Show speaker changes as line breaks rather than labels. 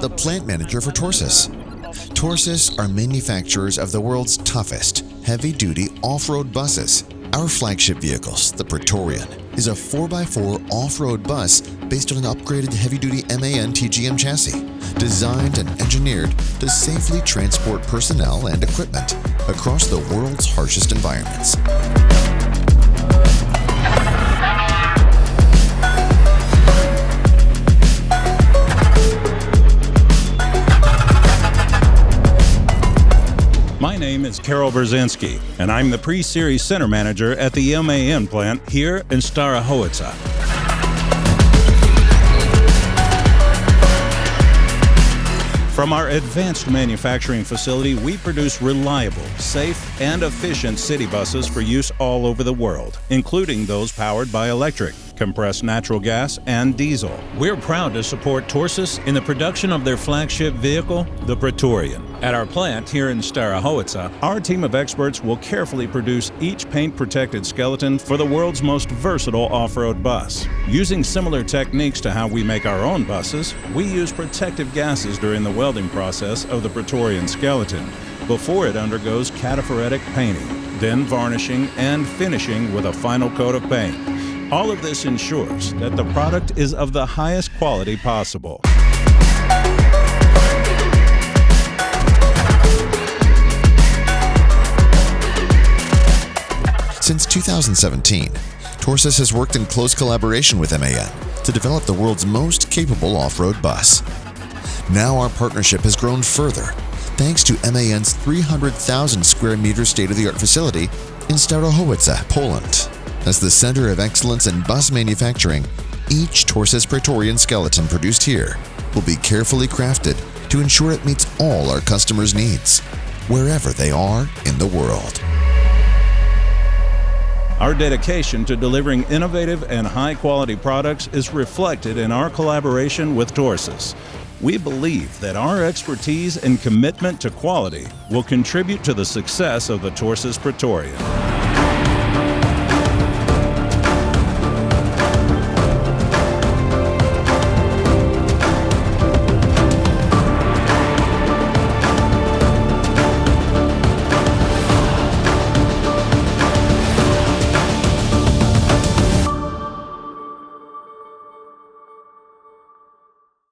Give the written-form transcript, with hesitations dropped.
the plant manager for TORSUS. TORSUS are manufacturers of the world's toughest, heavy-duty off-road buses. Our flagship vehicles, the Praetorian, is a 4x4 off-road bus based on an upgraded heavy-duty MAN TGM chassis, designed and engineered to safely transport personnel and equipment across the world's harshest environments.
My name is Carol Brzezinski, and I'm the Pre-Series Center Manager at the MAN plant here in Starachowice. From our advanced manufacturing facility, we produce reliable, safe, and efficient city buses for use all over the world, including those powered by electric, compressed natural gas, and diesel. We're proud to support TORSUS in the production of their flagship vehicle, the Praetorian. At our plant here in Starachowice, our team of experts will carefully produce each paint-protected skeleton for the world's most versatile off-road bus. Using similar techniques to how we make our own buses, we use protective gases during the welding process of the Praetorian skeleton before it undergoes cataphoretic painting, then varnishing and finishing with a final coat of paint. All of this ensures that the product is of the highest quality possible.
Since 2017, TORSUS has worked in close collaboration with MAN to develop the world's most capable off-road bus. Now our partnership has grown further thanks to MAN's 300,000 square meter state-of-the-art facility in Starachowice, Poland. As the center of excellence in bus manufacturing, each TORSUS Praetorian skeleton produced here will be carefully crafted to ensure it meets all our customers' needs, wherever they are in the world.
Our dedication to delivering innovative and high-quality products is reflected in our collaboration with TORSUS. We believe that our expertise and commitment to quality will contribute to the success of the TORSUS Praetorian.